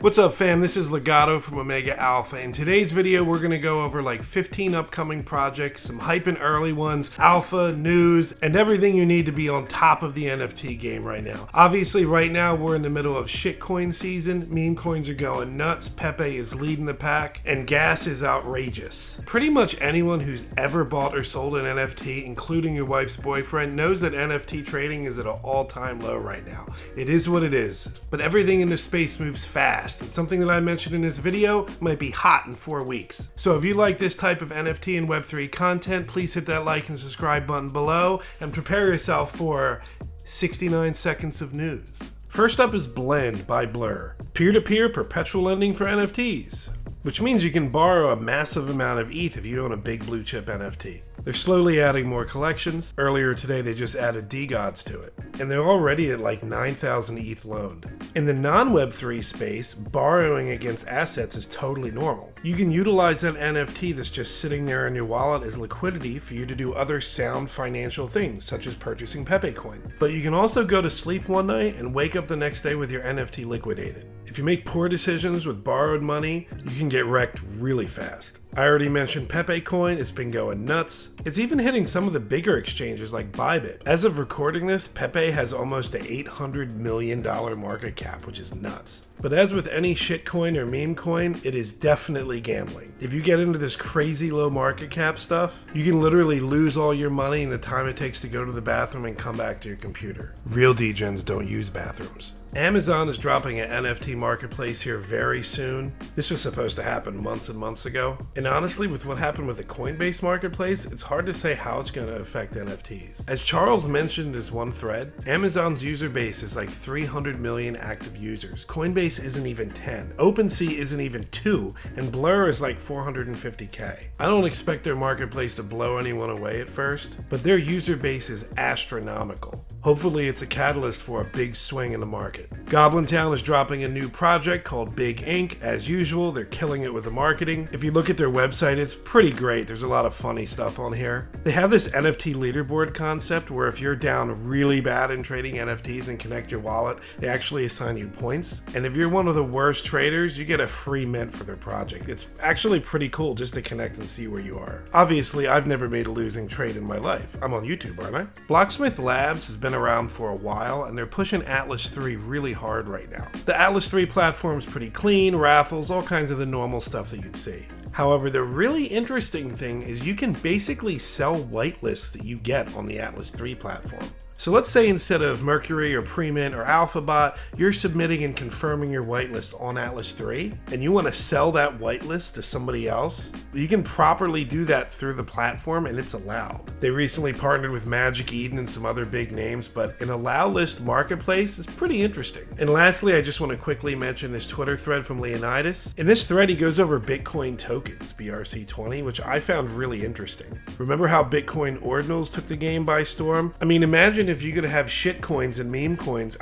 What's up fam, this is Legato from Omega Alpha. In today's video we're going to go over like 15 upcoming projects, some hype and early ones, alpha, news, and everything you need to be on top of the NFT game right now. Obviously right now we're in the middle of shitcoin season, meme coins are going nuts, Pepe is leading the pack, and gas is outrageous. Pretty much anyone who's ever bought or sold an NFT, including your wife's boyfriend, knows that NFT trading is at an all-time low right now. It is what it is, but everything in this space moves fast. And something that I mentioned in this video might be hot in 4 weeks. So if you like this type of NFT and Web3 content, please hit that like and subscribe button below and prepare yourself for 69 seconds of news. First up is Blend by Blur, peer-to-peer perpetual lending for NFTs, which means you can borrow a massive amount of ETH if you own a big blue chip NFT. They're slowly adding more collections. Earlier today they just added DeGods to it, and they're already at like 9,000 ETH loaned. In the non-Web3 space, borrowing against assets is totally normal. You can utilize that NFT that's just sitting there in your wallet as liquidity for you to do other sound financial things, such as purchasing PEPE Coin. But you can also go to sleep one night and wake up the next day with your NFT liquidated. If you make poor decisions with borrowed money, you can get wrecked really fast. I already mentioned PEPE Coin, it's been going nuts. It's even hitting some of the bigger exchanges like Bybit. As of recording this, Pepe has almost an $800 million market cap, which is nuts. But as with any shitcoin or meme coin, it is definitely gambling. If you get into this crazy low market cap stuff, you can literally lose all your money in the time it takes to go to the bathroom and come back to your computer. Real degens don't use bathrooms. Amazon is dropping an NFT Marketplace here very soon. This was supposed to happen months and months ago. And honestly, with what happened with the Coinbase Marketplace, it's hard to say how it's going to affect NFTs. As Charles mentioned in one thread, Amazon's user base is like 300 million active users. Coinbase isn't even 10. OpenSea isn't even 2. And Blur is like 450k. I don't expect their marketplace to blow anyone away at first, but their user base is astronomical. Hopefully it's a catalyst for a big swing in the market. Goblintown is dropping a new project called BIGINC. As usual, they're killing it with the marketing. If you look at their website, it's pretty great. There's a lot of funny stuff on here. They have this NFT leaderboard concept where if you're down really bad in trading NFTs and connect your wallet, they actually assign you points. And if you're one of the worst traders, you get a free mint for their project. It's actually pretty cool just to connect and see where you are. Obviously, I've never made a losing trade in my life. I'm on YouTube, aren't I? Blocksmith Labs has been around for a while and they're pushing Atlas 3 really hard right now. The Atlas 3 platform's pretty clean, raffles, all kinds of the normal stuff that you'd see. However, the really interesting thing is you can basically sell whitelists that you get on the Atlas 3 platform. So let's say instead of Mercury or Premint or Alphabot, you're submitting and confirming your whitelist on Atlas 3, and you want to sell that whitelist to somebody else, you can properly do that through the platform and it's allowed. They recently partnered with Magic Eden and some other big names, but an allow list marketplace is pretty interesting. And lastly, I just want to quickly mention this Twitter thread from Leonidas. In this thread, he goes over Bitcoin tokens, BRC20, which I found really interesting. Remember how Bitcoin ordinals took the game by storm? I mean, imagine if you could have shit coins and meme coins,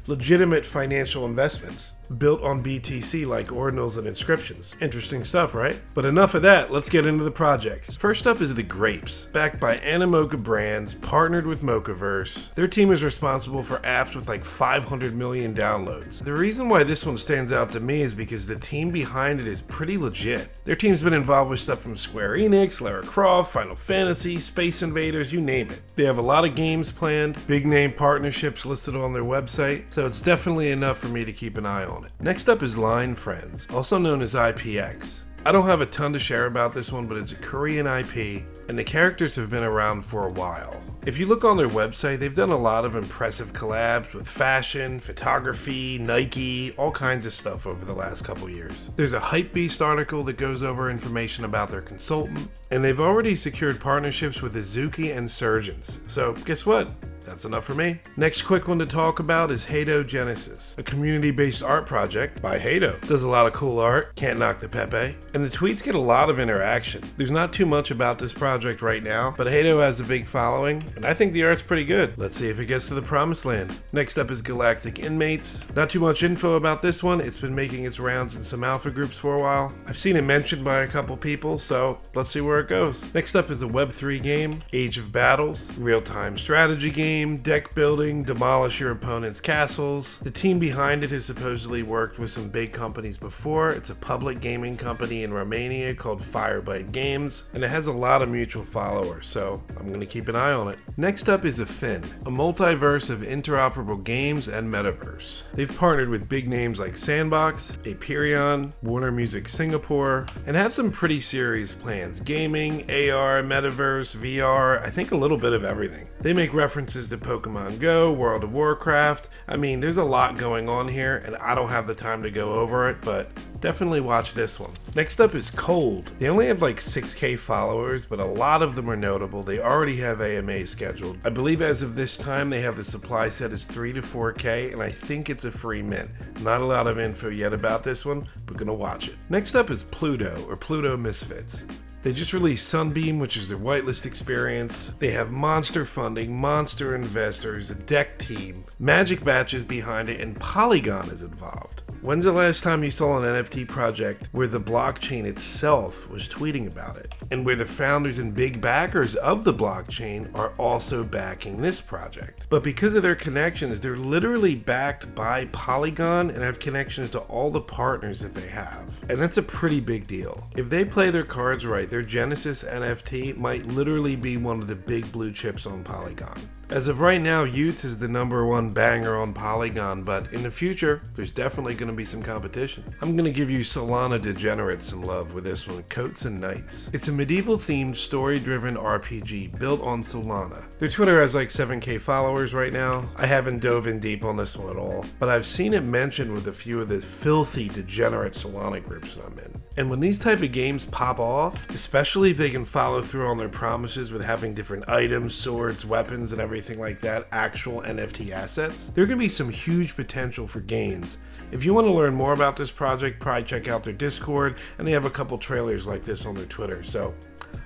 legitimate financial investments built on BTC like ordinals and inscriptions. Interesting stuff, right? But enough of that, let's get into the projects. First up is The Grapes, backed by Animoca Brands, partnered with Mochaverse. Their team is responsible for apps with like 500 million downloads. The reason why this one stands out to me is because the team behind it is pretty legit. Their team's been involved with stuff from Square Enix, Lara Croft, Final Fantasy, Space Invaders, you name it. They have a lot of games planned, big name partnerships listed on their website, so it's definitely enough for me to keep an eye on it. Next up is Line Friends, also known as IPX. I don't have a ton to share about this one, but it's a Korean IP, and the characters have been around for a while. If you look on their website, they've done a lot of impressive collabs with fashion, photography, Nike, all kinds of stuff over the last couple years. There's a Hypebeast article that goes over information about their consultant, and they've already secured partnerships with Azuki and Surgeons. So guess what? That's enough for me. Next quick one to talk about is Hato Genesis, a community-based art project by Hato. Does a lot of cool art, can't knock the Pepe, and the tweets get a lot of interaction. There's not too much about this project right now, but Hato has a big following, and I think the art's pretty good. Let's see if it gets to the promised land. Next up is Galactic Inmates. Not too much info about this one. It's been making its rounds in some alpha groups for a while. I've seen it mentioned by a couple people, so let's see where it goes. Next up is the Web3 game, Age of Battles, real-time strategy game game, deck building, demolish your opponent's castles. The team behind it has supposedly worked with some big companies before. It's a public gaming company in Romania called Firebite Games, and it has a lot of mutual followers, so I'm going to keep an eye on it. Next up is Affyn, a multiverse of interoperable games and metaverse. They've partnered with big names like Sandbox, Aperion, Warner Music Singapore, and have some pretty serious plans. Gaming, AR, metaverse, VR, I think a little bit of everything. They make references to Pokemon Go, World of Warcraft. I mean, there's a lot going on here, and I don't have the time to go over it, but definitely watch this one. Next up is Cold. They only have like 6K followers, but a lot of them are notable. They already have AMA scheduled. I believe as of this time, they have the supply set as 3 to 4K, and I think it's a free mint. Not a lot of info yet about this one, but gonna watch it. Next up is Pluto, or Pluto Misfits. They just released Sunbeam, which is their whitelist experience. They have monster funding, monster investors, a deck team, magic batches behind it, and Polygon is involved. When's the last time you saw an NFT project where the blockchain itself was tweeting about it, and where the founders and big backers of the blockchain are also backing this project? But because of their connections, they're literally backed by Polygon and have connections to all the partners that they have. And that's a pretty big deal. If they play their cards right, their Genesis NFT might literally be one of the big blue chips on Polygon. As of right now, Utes is the #1 banger on Polygon, but in the future, there's definitely going to be some competition. I'm going to give you Solana Degenerate some love with this one, Coats and Knights. It's a medieval-themed, story-driven RPG built on Solana. Their Twitter has like 7K followers right now. I haven't dove in deep on this one at all, but I've seen it mentioned with a few of the filthy, degenerate Solana groups I'm in. And when these type of games pop off, especially if they can follow through on their promises with having different items, swords, weapons, and everything like that, actual NFT assets, there can be some huge potential for gains. If you want to learn more about this project, probably check out their Discord, and they have a couple trailers like this on their Twitter, so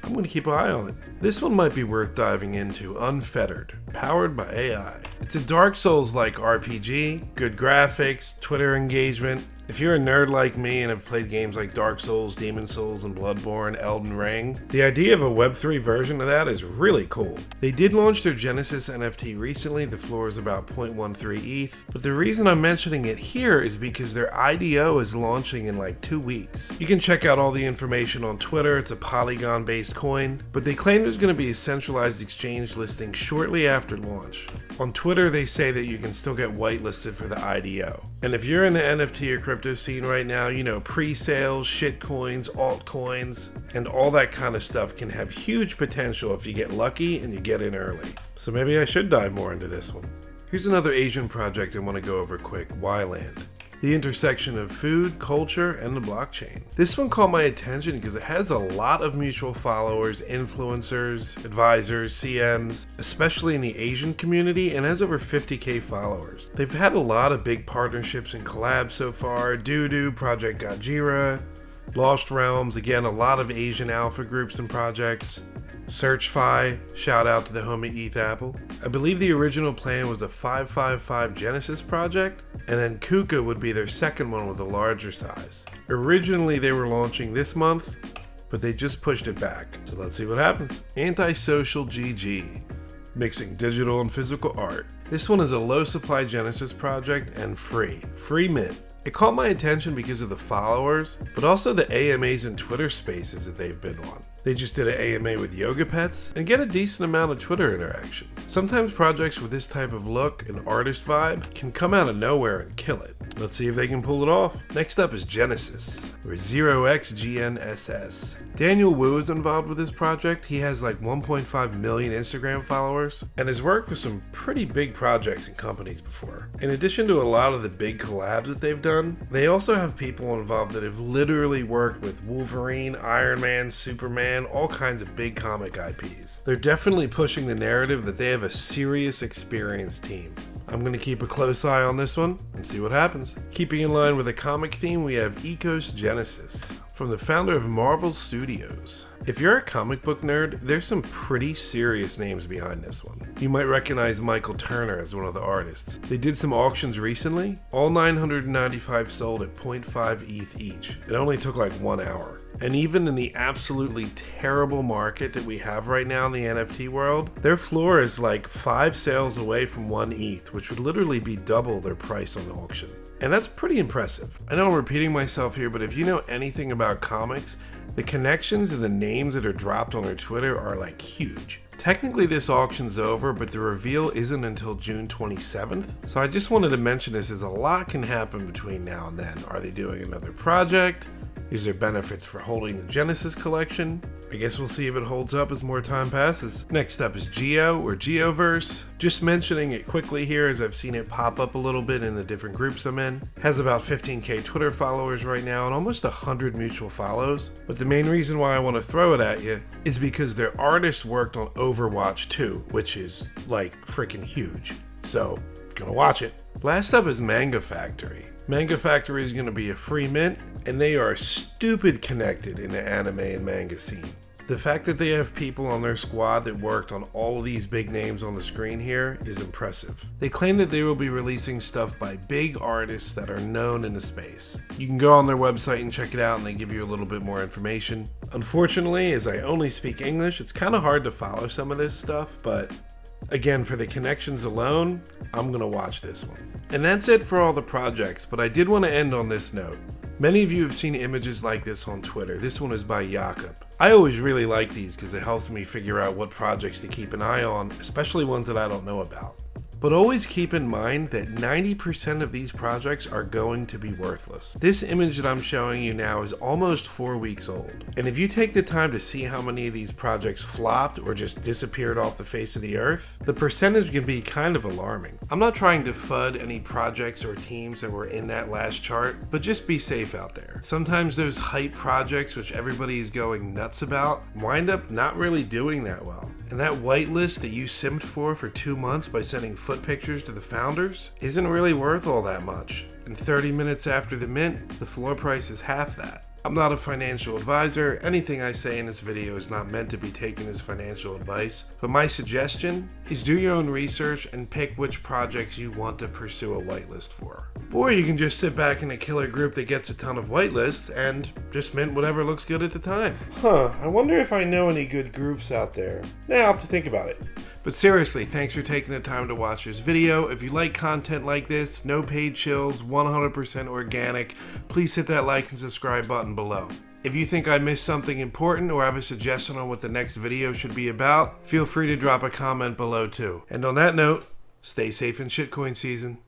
I'm going to keep an eye on it. This one might be worth diving into, Unfettered, powered by AI. It's a Dark Souls-like RPG, good graphics, Twitter engagement. If you're a nerd like me and have played games like Dark Souls, Demon Souls, and Bloodborne, Elden Ring, the idea of a Web3 version of that is really cool. They did launch their Genesis NFT recently. The floor is about 0.13 ETH, but the reason I'm mentioning it here is because their IDO is launching in like 2 weeks. You can check out all the information on Twitter. It's a Polygon-based coin, but they claim there's going to be a centralized exchange listing shortly after launch. On Twitter, they say that you can still get whitelisted for the IDO. And if you're in the NFT or crypto scene right now, you know, pre-sales, shitcoins, altcoins, and all that kind of stuff can have huge potential if you get lucky and you get in early. So maybe I should dive more into this one. Here's another Asian project I want to go over quick, WHYLAND. The intersection of food, culture, and the blockchain. This one caught my attention because it has a lot of mutual followers, influencers, advisors, CMs, especially in the Asian community, and has over 50K followers. They've had a lot of big partnerships and collabs so far, Doodoo, Project Gojira, Lost Realms, again, a lot of Asian alpha groups and projects. SearchFi, shout out to the homie ETH Apple. I believe the original plan was a 555 Genesis project, and then Kuka would be their second one with a larger size. Originally they were launching this month, but they just pushed it back. So let's see what happens. AntiSocialGG, mixing digital and physical art. This one is a low supply Genesis project and free mint. It caught my attention because of the followers, but also the AMAs and Twitter spaces that they've been on. They just did an AMA with yoga pets and get a decent amount of Twitter interaction. Sometimes projects with this type of look and artist vibe can come out of nowhere and kill it. Let's see if they can pull it off. Next up is Genesis, or 0xGNSS. Daniel Wu is involved with this project. He has like 1.5 million Instagram followers and has worked with some pretty big projects and companies before. In addition to a lot of the big collabs that they've done, they also have people involved that have literally worked with Wolverine, Iron Man, Superman, all kinds of big comic IPs. They're definitely pushing the narrative that they have a serious, experienced team. I'm going to keep a close eye on this one and see what happens. Keeping in line with the comic theme, we have Ekos Genesis. from the founder of Marvel Studios. If you're a comic book nerd, there's some pretty serious names behind this one. You might recognize Michael Turner as one of the artists. They did some auctions recently. All 995 sold at 0.5 ETH each. It only took like 1 hour. And even in the absolutely terrible market that we have right now in the NFT world, their floor is like 5 sales away from 1 ETH, which would literally be double their price on the auction. And that's pretty impressive. I know I'm repeating myself here, but if you know anything about comics, the connections and the names that are dropped on their Twitter are like huge. Technically this auction's over, but the reveal isn't until June 27th. So I just wanted to mention this as a lot can happen between now and then. Are they doing another project? Is there benefits for holding the Genesis collection? I guess we'll see if it holds up as more time passes. Next up is Geo or Geoverse. Just mentioning it quickly here as I've seen it pop up a little bit in the different groups I'm in. Has about 15k Twitter followers right now and almost 100 mutual follows. But the main reason why I want to throw it at you is because their artist worked on Overwatch 2, which is like freaking huge. So, gonna watch it. Last up is Manga Factory. Manga Factory is going to be a free mint, and they are stupid connected in the anime and manga scene. The fact that they have people on their squad that worked on all of these big names on the screen here is impressive. They claim that they will be releasing stuff by big artists that are known in the space. You can go on their website and check it out and they give you a little bit more information. Unfortunately, as I only speak English, it's kind of hard to follow some of this stuff, but again, for the connections alone, I'm going to watch this one. And that's it for all the projects, but I did want to end on this note. Many of you have seen images like this on Twitter. This one is by Jakob. I always really like these because it helps me figure out what projects to keep an eye on, especially ones that I don't know about. But always keep in mind that 90% of these projects are going to be worthless. This image that I'm showing you now is almost 4 weeks old. And if you take the time to see how many of these projects flopped or just disappeared off the face of the earth, the percentage can be kind of alarming. I'm not trying to FUD any projects or teams that were in that last chart, but just be safe out there. Sometimes those hype projects, which everybody is going nuts about, wind up not really doing that well. And that whitelist that you simped for 2 months by sending foot pictures to the founders isn't really worth all that much. And 30 minutes after the mint, the floor price is half that. I'm not a financial advisor. Anything I say in this video is not meant to be taken as financial advice, but my suggestion is do your own research and pick which projects you want to pursue a whitelist for. Or you can just sit back in a killer group that gets a ton of whitelists and just mint whatever looks good at the time. I wonder if I know any good groups out there. I'll have to think about it. But seriously, thanks for taking the time to watch this video. If you like content like this, no paid chills, 100% organic, please hit that like and subscribe button below. If you think I missed something important or have a suggestion on what the next video should be about, feel free to drop a comment below too. And on that note, stay safe in shitcoin season.